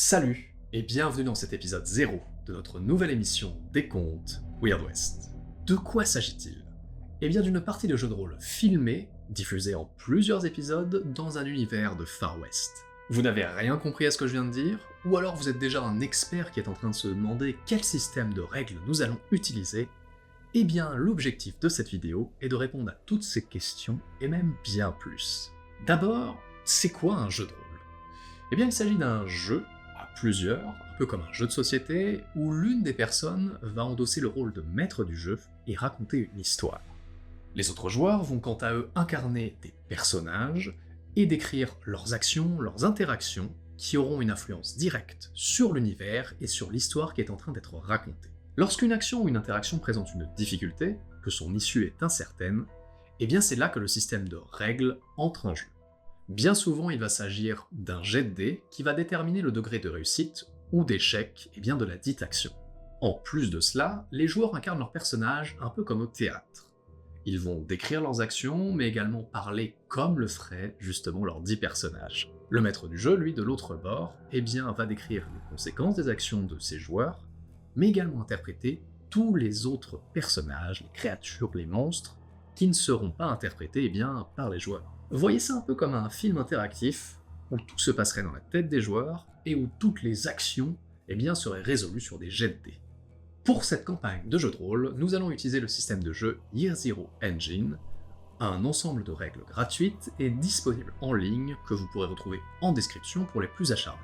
Salut et bienvenue dans cet épisode 0 de notre nouvelle émission des contes Weird West. De quoi s'agit-il? Eh bien d'une partie de jeu de rôle filmée, diffusée en plusieurs épisodes dans un univers de Far West. Vous n'avez rien compris à ce que je viens de dire, ou alors vous êtes déjà un expert qui est en train de se demander quel système de règles nous allons utiliser? Eh bien l'objectif de cette vidéo est de répondre à toutes ces questions et même bien plus. D'abord, c'est quoi un jeu de rôle? Eh bien il s'agit d'un jeu à plusieurs, un peu comme un jeu de société, où l'une des personnes va endosser le rôle de maître du jeu et raconter une histoire. Les autres joueurs vont quant à eux incarner des personnages et décrire leurs actions, leurs interactions, qui auront une influence directe sur l'univers et sur l'histoire qui est en train d'être racontée. Lorsqu'une action ou une interaction présente une difficulté, que son issue est incertaine, eh bien c'est là que le système de règles entre en jeu. Bien souvent, il va s'agir d'un jet de dés qui va déterminer le degré de réussite ou d'échec de la dite action. En plus de cela, les joueurs incarnent leurs personnages un peu comme au théâtre. Ils vont décrire leurs actions, mais également parler comme le feraient justement leurs 10 personnages. Le maître du jeu, lui, de l'autre bord, va décrire les conséquences des actions de ses joueurs, mais également interpréter tous les autres personnages, les créatures, les monstres, qui ne seront pas interprétés par les joueurs. Voyez ça un peu comme un film interactif, où tout se passerait dans la tête des joueurs, et où toutes les actions seraient résolues sur des jets de dés. Pour cette campagne de jeu de rôle, nous allons utiliser le système de jeu Year Zero Engine, un ensemble de règles gratuites et disponibles en ligne que vous pourrez retrouver en description pour les plus acharnés.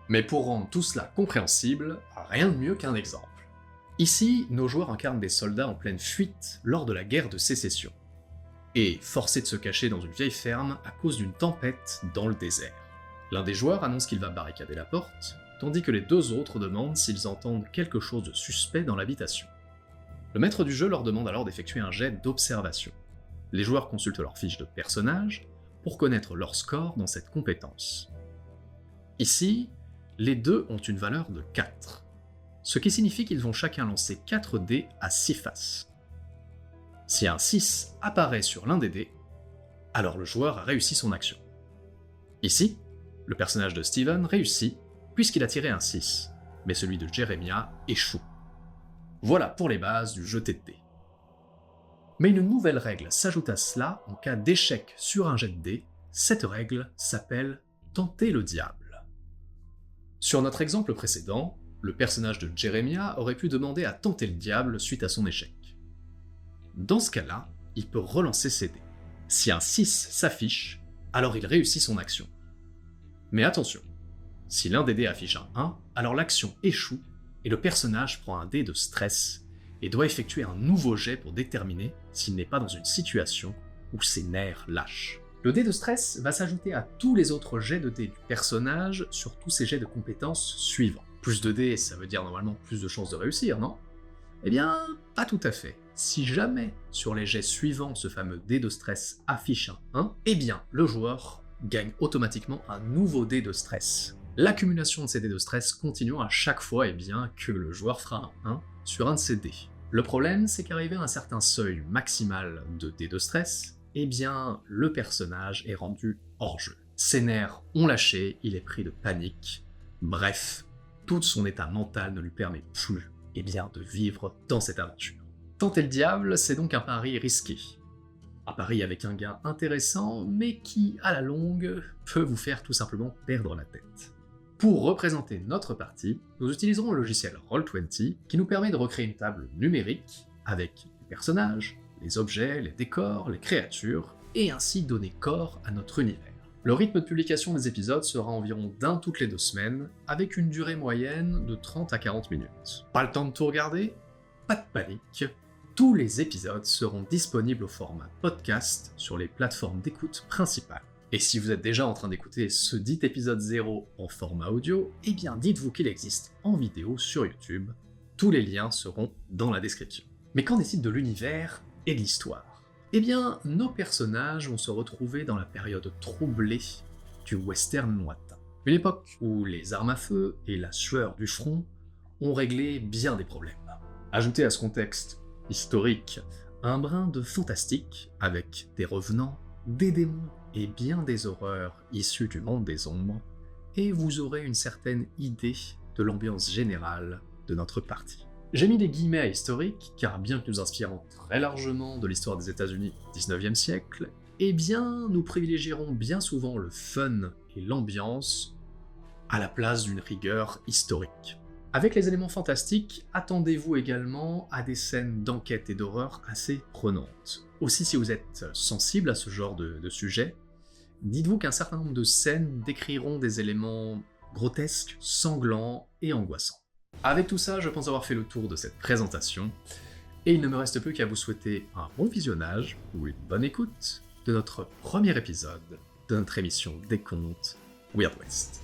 Mais pour rendre tout cela compréhensible, rien de mieux qu'un exemple. Ici, nos joueurs incarnent des soldats en pleine fuite lors de la guerre de sécession, et forcés de se cacher dans une vieille ferme à cause d'une tempête dans le désert. L'un des joueurs annonce qu'il va barricader la porte, tandis que les deux autres demandent s'ils entendent quelque chose de suspect dans l'habitation. Le maître du jeu leur demande alors d'effectuer un jet d'observation. Les joueurs consultent leur fiche de personnage pour connaître leur score dans cette compétence. Ici, les deux ont une valeur de 4, ce qui signifie qu'ils vont chacun lancer 4 dés à 6 faces. Si un 6 apparaît sur l'un des dés, alors le joueur a réussi son action. Ici, le personnage de Steven réussit puisqu'il a tiré un 6, mais celui de Jeremiah échoue. Voilà pour les bases du jeu de dés. Mais une nouvelle règle s'ajoute à cela en cas d'échec sur un jet de dés. Cette règle s'appelle « Tenter le diable ». Sur notre exemple précédent, le personnage de Jeremiah aurait pu demander à tenter le diable suite à son échec. Dans ce cas-là, il peut relancer ses dés. Si un 6 s'affiche, alors il réussit son action. Mais attention, si l'un des dés affiche un 1, alors l'action échoue et le personnage prend un dé de stress et doit effectuer un nouveau jet pour déterminer s'il n'est pas dans une situation où ses nerfs lâchent. Le dé de stress va s'ajouter à tous les autres jets de dés du personnage sur tous ses jets de compétences suivants. Plus de dés, ça veut dire normalement plus de chances de réussir, non? Eh bien, pas tout à fait. Si jamais sur les jets suivants ce fameux dé de stress affiche un 1, eh bien le joueur gagne automatiquement un nouveau dé de stress. L'accumulation de ces dés de stress continue à chaque fois que le joueur fera un 1 sur un de ces dés. Le problème, c'est qu'arrivé à un certain seuil maximal de dés de stress, le personnage est rendu hors jeu. Ses nerfs ont lâché, il est pris de panique. Bref, tout son état mental ne lui permet plus de vivre dans cette aventure. Tenter le diable, c'est donc un pari risqué. Un pari avec un gain intéressant, mais qui, à la longue, peut vous faire tout simplement perdre la tête. Pour représenter notre partie, nous utiliserons le logiciel Roll20 qui nous permet de recréer une table numérique avec les personnages, les objets, les décors, les créatures, et ainsi donner corps à notre univers. Le rythme de publication des épisodes sera environ d'un toutes les 2 semaines, avec une durée moyenne de 30 à 40 minutes. Pas le temps de tout regarder? Pas de panique. Tous les épisodes seront disponibles au format podcast sur les plateformes d'écoute principales. Et si vous êtes déjà en train d'écouter ce dit épisode 0 en format audio, dites-vous qu'il existe en vidéo sur YouTube. Tous les liens seront dans la description. Mais qu'en est-il de l'univers et de l'histoire? Nos personnages vont se retrouver dans la période troublée du western lointain. Une époque où les armes à feu et la sueur du front ont réglé bien des problèmes. Ajoutez à ce contexte historique un brin de fantastique avec des revenants, des démons et bien des horreurs issues du monde des ombres, et vous aurez une certaine idée de l'ambiance générale de notre partie. J'ai mis des guillemets à historique, car bien que nous inspirons très largement de l'histoire des États-Unis au XIXe siècle, eh bien nous privilégierons bien souvent le fun et l'ambiance à la place d'une rigueur historique. Avec les éléments fantastiques, attendez-vous également à des scènes d'enquête et d'horreur assez prenantes. Aussi, si vous êtes sensible à ce genre de sujet, dites-vous qu'un certain nombre de scènes décriront des éléments grotesques, sanglants et angoissants. Avec tout ça, je pense avoir fait le tour de cette présentation, et il ne me reste plus qu'à vous souhaiter un bon visionnage ou une bonne écoute de notre premier épisode de notre émission Décompte Weird West.